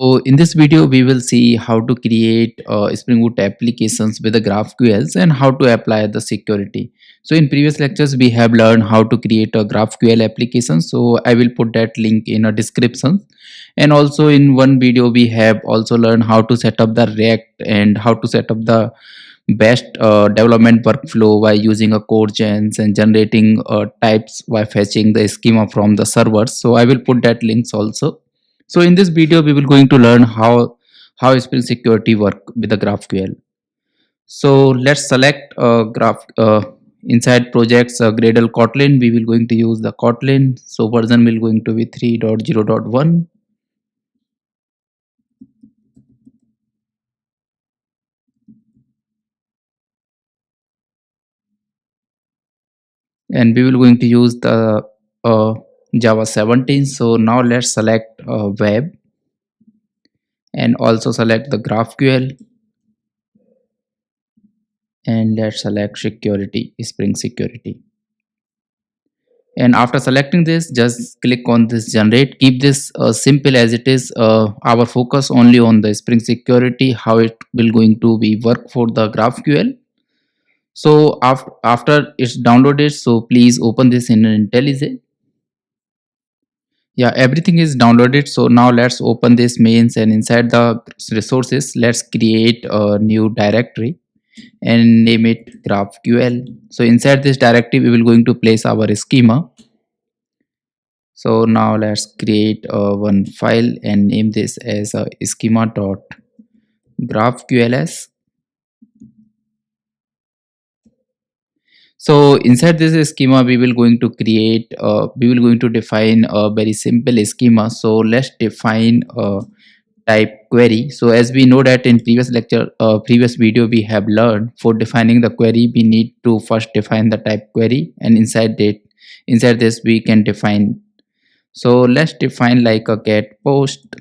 So in this video, we will see how to create Spring Boot applications with the GraphQLs and how to apply the security. So in previous lectures, we have learned how to create a GraphQL application. So I will put that link in a description. And also in one video, we have also learned how to set up the React and how to set up the best development workflow by using a code gens and generating types by fetching the schema from the servers. So I will put that links also. So in this video, we will going to learn how Spring Security work with the GraphQL. So let's select graph inside projects Gradle Kotlin. We will going to use the Kotlin. So version will going to be 3.0.1. And we will going to use the Java 17. So now let's select web and also select the GraphQL, and let's select security, Spring Security. And after selecting this, just click on this generate. Keep this simple as it is. Our focus only on the Spring Security, how it will going to be work for the GraphQL. So after it's downloaded, so please open this in IntelliJ. Yeah, everything is downloaded. So now let's open this mains, and inside the resources, let's create a new directory and name it GraphQL. So inside this directory, we will going to place our schema. So now let's create one file and name this as a schema.graphqls. So inside this schema, we will going to create, we will going to define a very simple schema. So let's define a type query. So as we know that in previous lecture, previous video, we have learned for defining the query, we need to first define the type query, and inside this we can define. So let's define like a get post.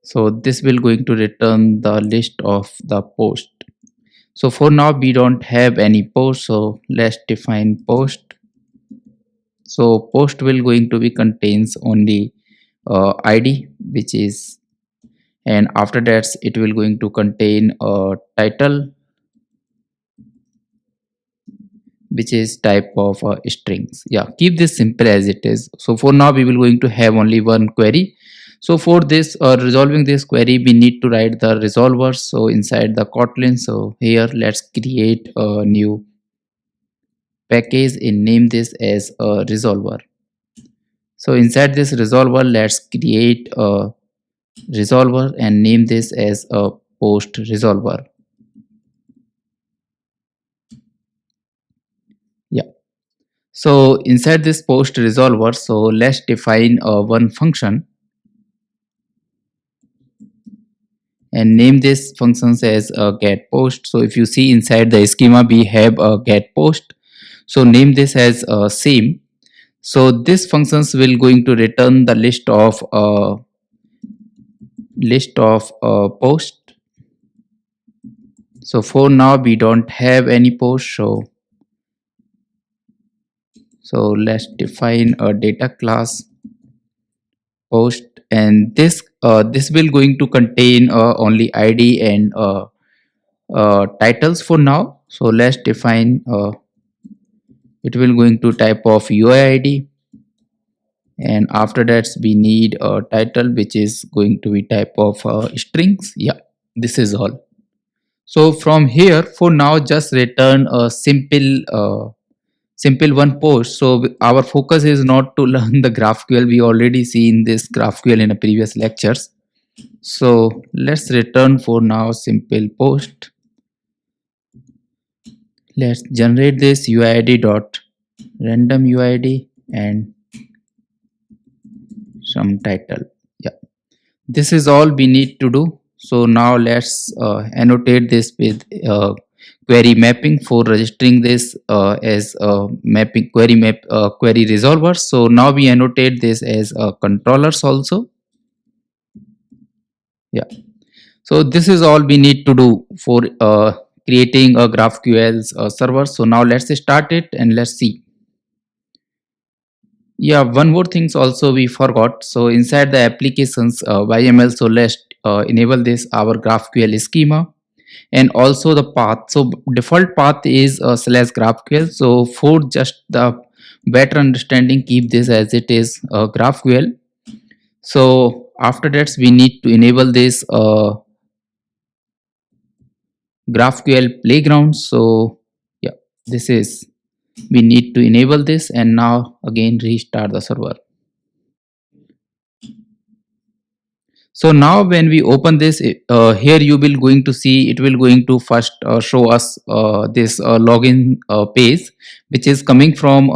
So this will going to return the list of the post. So for now we don't have any post, so let's define post. So post will going to be contains only id, which is, and after that it will going to contain a title, which is type of strings. Yeah, keep this simple as it is. So for now we will going to have only one query. So for this resolving this query, we need to write the resolver. So inside the Kotlin, so here let's create a new package and name this as a resolver. So inside this resolver, let's create a resolver and name this as a post resolver. Yeah. So inside this post resolver, so let's define one function and name this functions as a get post. So if you see inside the schema, we have a get post. So name this as same. So this functions will going to return the list of post. So for now we don't have any post. So let's define a data class post, and this will going to contain only id and titles for now. So let's define it will going to type of UID, and after that we need a title which is going to be type of strings. Yeah, this is all. So from here for now just return a simple one post. So our focus is not to learn the GraphQL. We already seen this GraphQL in a previous lectures. So let's return for now simple post. Let's generate this UID dot random UID and some title. Yeah, this is all we need to do. So now let's annotate this with query mapping for registering this as mapping query resolver. So now we annotate this as controllers also. Yeah, so this is all we need to do for creating a GraphQL server. So now let's start it and let's see. Yeah, one more things also we forgot. So inside the applications YML, so let's enable this our GraphQL schema and also the path. So default path is slash GraphQL. So for just the better understanding, keep this as it is GraphQL. So after that, we need to enable this GraphQL playground. So yeah, this is we need to enable this, and now again restart the server. So now when we open this here, you will going to see it will going to first show us this login page, which is coming from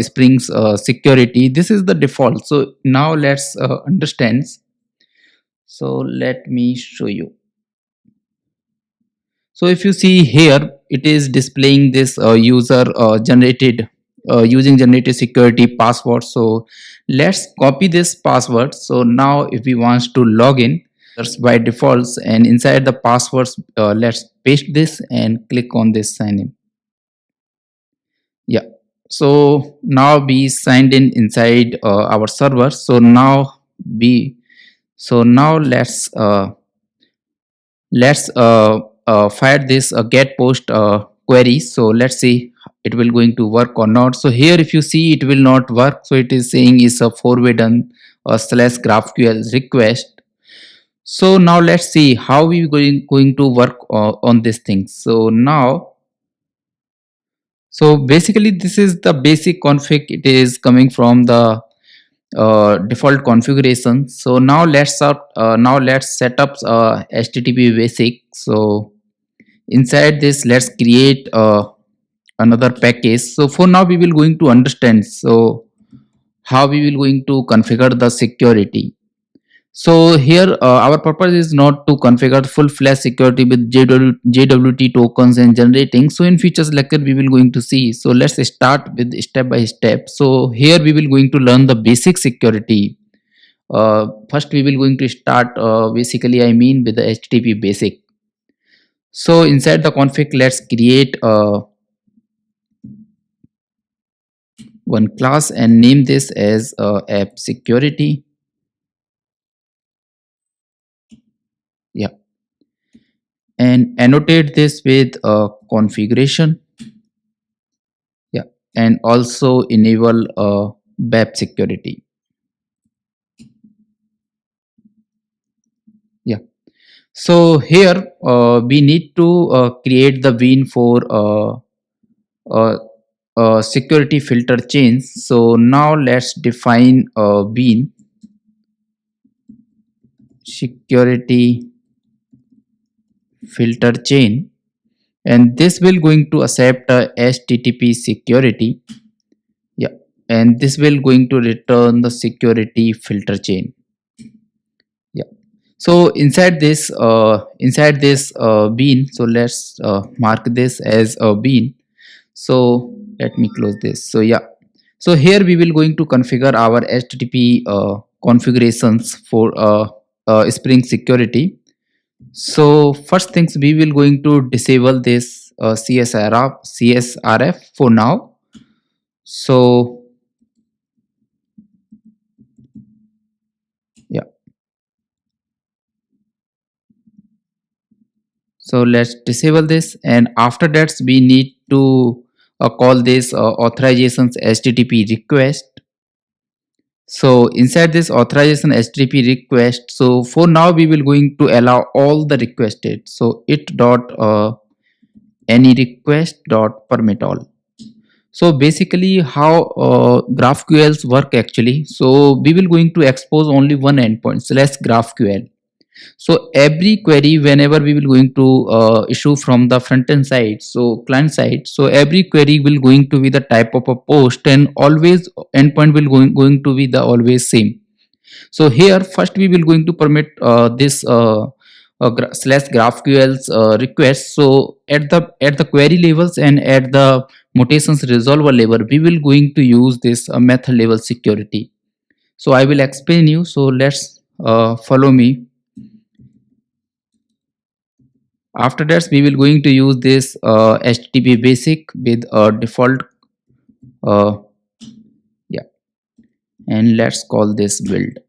Spring's security. This is the default. So now let's understand. So let me show you. So if you see here, it is displaying this user generated using generated security password. So let's copy this password. So now if we want to log in, that's by defaults, and inside the passwords, let's paste this and click on this sign in. Yeah. So now we signed in inside our server. So now we now let's fire this get post query. So let's see it will going to work or not. So here if you see it will not work, so it is saying is a forbidden slash GraphQL request. So now let's see how we going to work on this thing. So now, so basically this is the basic config. It is coming from the default configuration. So now let's set up http basic. So inside this, let's create another package. So for now we will going to understand so how we will going to configure the security. So here our purpose is not to configure full-fledged security with JWT tokens and generating. So in futures lecture we will going to see. So let's start with step by step. So here we will going to learn the basic security. First we will going to start basically I mean with the HTTP basic. So inside the config, let's create one class and name this as app security. Yeah, and annotate this with configuration. Yeah, and also enable web security. Yeah. So here we need to create the bean for uh, security filter chains. So now let's define bean security filter chain, and this will going to accept http security. Yeah, and this will going to return the security filter chain. Yeah, so inside this bean, so let's mark this as a bean. So let me close this. So yeah, so here we will going to configure our http configurations for spring security. So first things, we will going to disable this CSRF for now. So yeah, so let's disable this, and after that we need to call this authorizations HTTP request. So inside this authorization HTTP request, so for now we will going to allow all the requested. So it dot any request dot permit all. So basically how GraphQLs work actually. So we will going to expose only one endpoint slash GraphQL. So every query whenever we will going to issue from the front end side, so client side, so every query will going to be the type of a post, and always endpoint will going to be the always same. So here first we will going to permit this slash GraphQL's request. So at the query levels and at the mutations resolver level, we will going to use this method level security. So I will explain you. So let's follow me. After that, we will going to use this HTTP basic with a default. Uh, yeah. and let's call this build.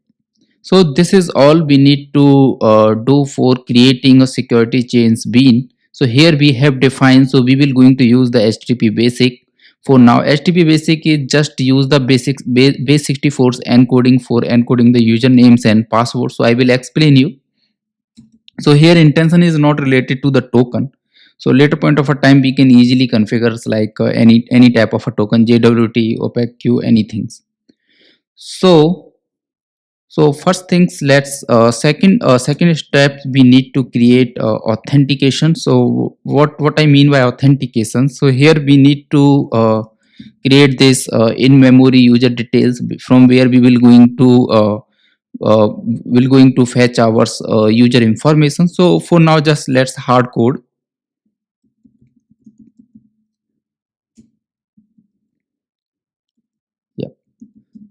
So this is all we need to do for creating a security chains bean. So here we have defined, so we will going to use the http basic. For now http basic is just use the base 64's encoding for encoding the usernames and passwords. So I will explain you. So here intention is not related to the token. So later point of a time we can easily configure like any type of a token, jwt, opaq, anything. So first things, let's second step, we need to create authentication. So what I mean by authentication, so here we need to create this in memory user details from where we will going to fetch our user information. So for now just let's hard code. Yeah,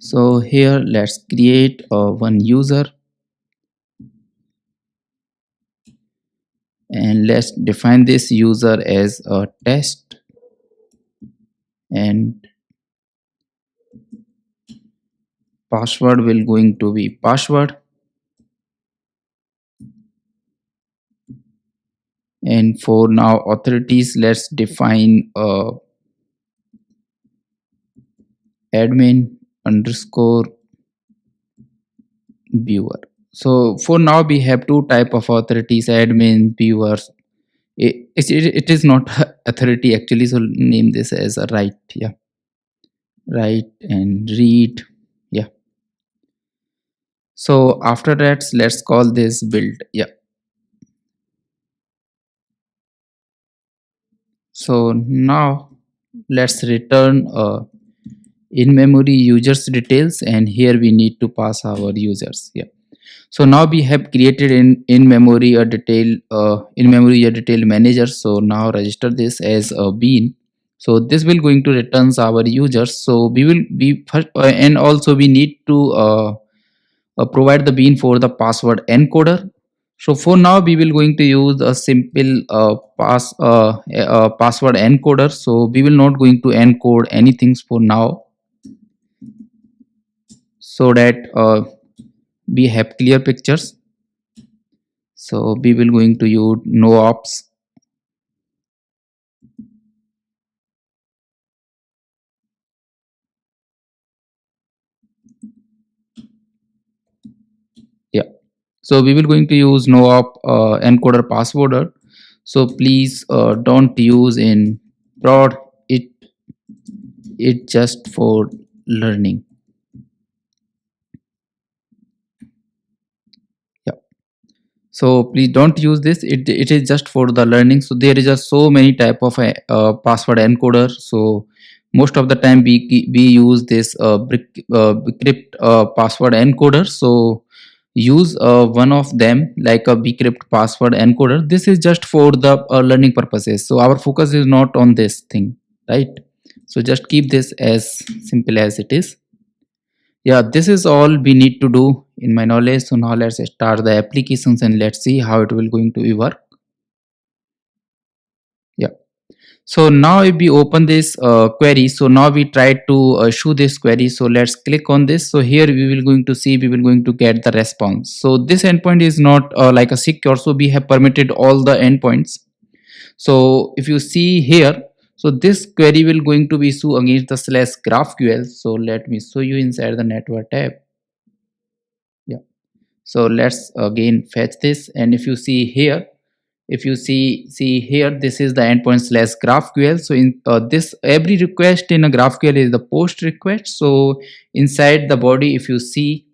so here let's create one user, and let's define this user as a test, and password will going to be password. And for now authorities, let's define admin underscore viewer. So for now we have two type of authorities, admin, viewers. It is not authority actually, so name this as a write. Yeah, write and read. Yeah, so after that let's call this build. Yeah, so now let's return in memory users details, and here we need to pass our users. Yeah, so now we have created in memory a detail in memory a detail manager. So now register this as a bean. So this will going to returns our users. So we will be first, and also we need to provide the bean for the password encoder. So for now we will going to use a simple password encoder. So we will not going to encode anything for now, so that we have clear pictures. So we will going to use no ops. Yeah, so we will going to use no op encoder passworder. So please don't use in prod. It just for learning. Yeah, so please don't use this. It is just for the learning. So there is just so many type of password encoder. So most of the time we use this crypt password encoder. So use one of them like a bcrypt password encoder. This is just for the learning purposes, so our focus is not on this thing, right? So just keep this as simple as it is. Yeah, this is all we need to do in my knowledge. So now let's start the applications and let's see how it will going to be work. Yeah, so now if we open this query, so now we try to show this query. So let's click on this. So here we will going to see, we will going to get the response. So this endpoint is not like a secure, so we have permitted all the endpoints. So if you see here, so this query will going to be issue against the slash GraphQL. So let me show you inside the network tab. Yeah, so let's again fetch this, and if you see here, if you see here, this is the endpoint slash GraphQL. So in this, every request in a GraphQL is the post request. So inside the body, if you see,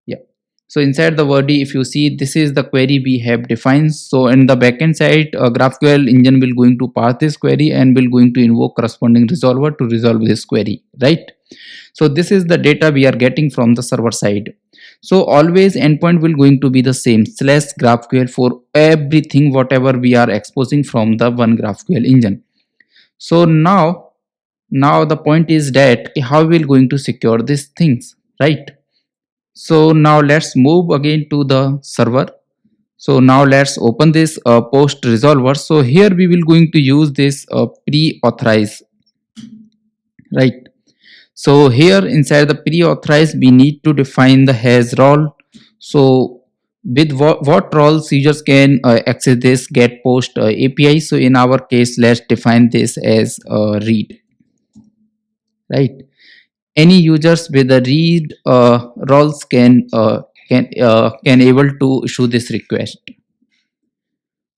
yeah, so inside the body, if you see, this is the query we have defined. So in the backend side, GraphQL engine will going to pass this query and will going to invoke corresponding resolver to resolve this query, right? So this is the data we are getting from the server side. So always endpoint will going to be the same slash GraphQL for everything whatever we are exposing from the one GraphQL engine. So now the point is that how we will going to secure these things, right? So now let's move again to the server. So now let's open this post resolver. So here we will going to use this pre-authorize, right? So here inside the pre-authorized, we need to define the has role. So with what roles users can access this get post API. So in our case, let's define this as read, right? Any users with the read roles can able to issue this request.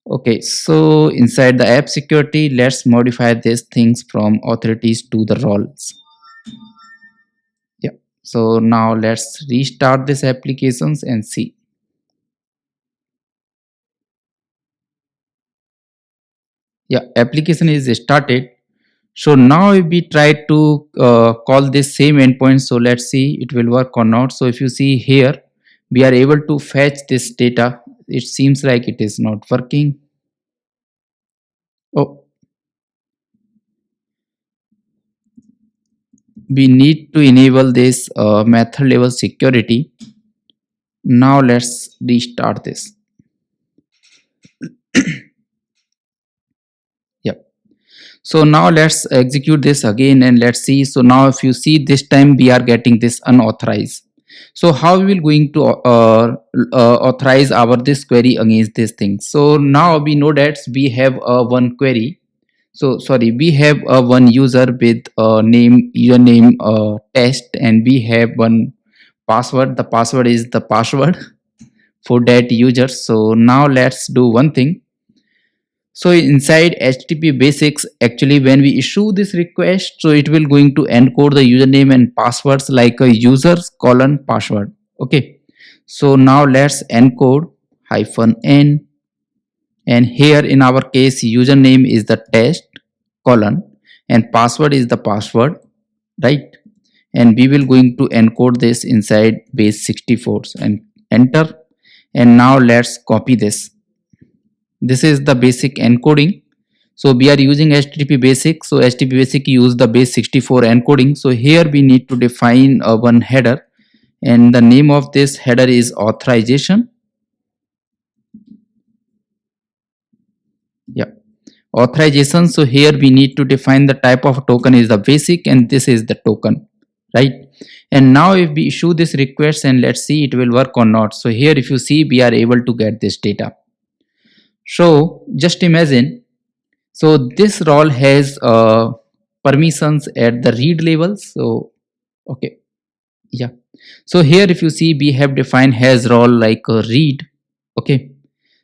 Okay, so inside the app security, let's modify these things from authorities to the roles. Yeah. So now let's restart this applications and see. Yeah, application is started. So now if we try to call this same endpoint, so let's see it will work or not. So if you see here, we are able to fetch this data. It seems like it is not working. Oh, we need to enable this method level security. Now let's restart this. Yep. So now let's execute this again and let's see. So now if you see this time we are getting this unauthorized. So how we will going to authorize our this query against this thing. So now we know that we have one query. So sorry, we have one user with name username test, and we have one password. The password is the password for that user. So now let's do one thing. So inside http basics, actually when we issue this request, so it will going to encode the username and passwords like a users colon password. Okay, so now let's encode -n, and here in our case username is the test colon and password is the password, right? And we will going to encode this inside base 64 and enter. And now let's copy this. This is the basic encoding. So we are using http basic. So http basic use the base 64 encoding. So here we need to define one header, and the name of this header is authorization. Yeah, authorization. So here we need to define the type of token is the basic, and this is the token, right? And now if we issue this request and let's see it will work or not. So here if you see we are able to get this data. So just imagine. So this role has permissions at the read level. So okay, yeah. So here if you see we have defined has role like a read. Okay.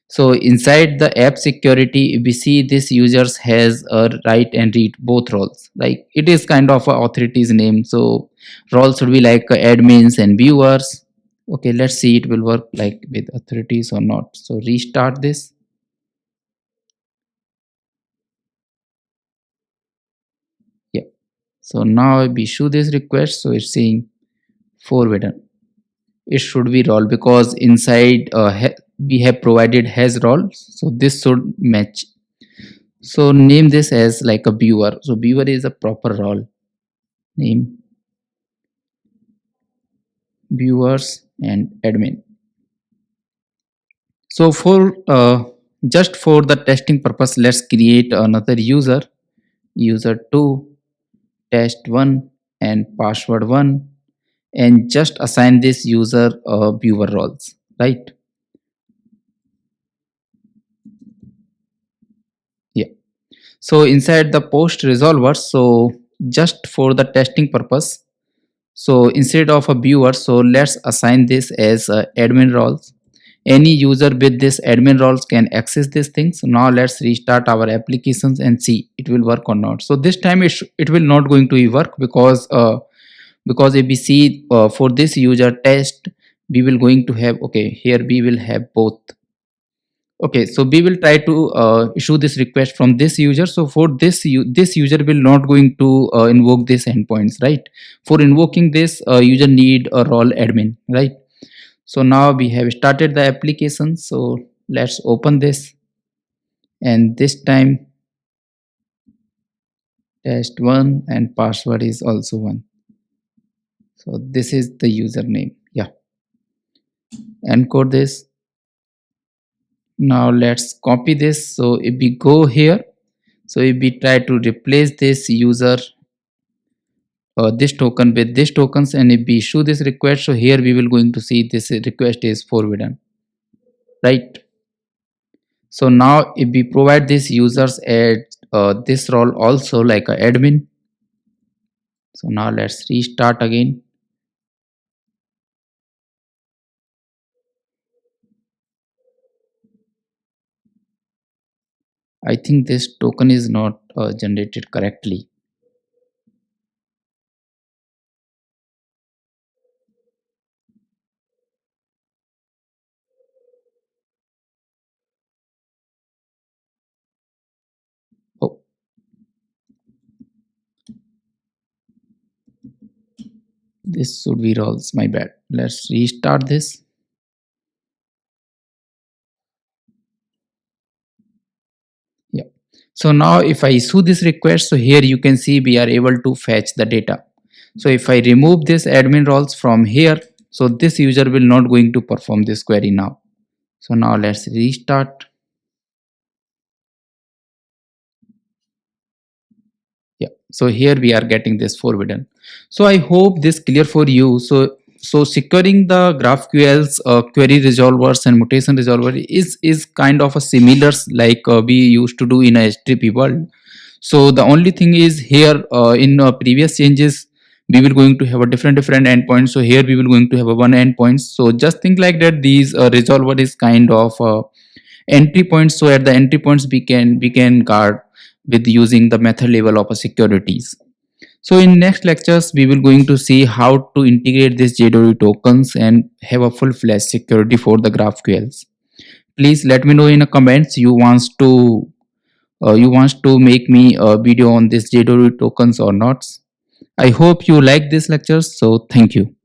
So inside the app security, we see this users has a write and read both roles. Like it is kind of a authorities name. So roles should be like admins and viewers. Okay, let's see it will work like with authorities or not. So restart this. Yeah. So now we issue this request. So it's saying forbidden. It should be role because inside we have provided has role. So this should match. So name this as like a viewer. So viewer is a proper role name. Viewers and admin. So for just for the testing purpose, let's create another user, user2, test1 and password1, and just assign this user viewer roles, right? Yeah. So inside the post resolver, so just for the testing purpose, so instead of a viewer, so let's assign this as admin roles. Any user with this admin roles can access these things. So now let's restart our applications and see it will work or not. So this time it will not going to work because if we see for this user test, we will going to have, okay, here we will have both. Okay, so we will try to issue this request from this user. So for this this user will not going to invoke this endpoints, right? For invoking this user need a role admin, right? So now we have started the application. So let's open this, and this time test one and password is also one. So this is the username. Yeah, encode this. Now let's copy this. So if we go here, so if we try to replace this user this token with this tokens, and if we issue this request, so here we will going to see this request is forbidden, right? So now if we provide these users at this role also like a admin, so now let's restart again. I think this token is not generated correctly. Oh, this should be roles, my bad. Let's restart this. Yeah. So now if I issue this request, so here you can see we are able to fetch the data. So if I remove this admin roles from here, so this user will not going to perform this query now. So now let's restart. Yeah, so here we are getting this forbidden. So I hope this clear for you. So securing the GraphQL's query resolvers and mutation resolver is kind of a similar like we used to do in a HTTP world. So the only thing is here in previous changes we will going to have a different endpoints. So here we will going to have a one endpoint. So just think like that. These resolver is kind of entry points. So at the entry points we can guard with using the method level of a securities. So in next lectures we will going to see how to integrate these JWT tokens and have a full-fledged security for the GraphQLs. Please let me know in the comments you wants to make me a video on this JWT tokens or not. I hope you like this lecture. So thank you.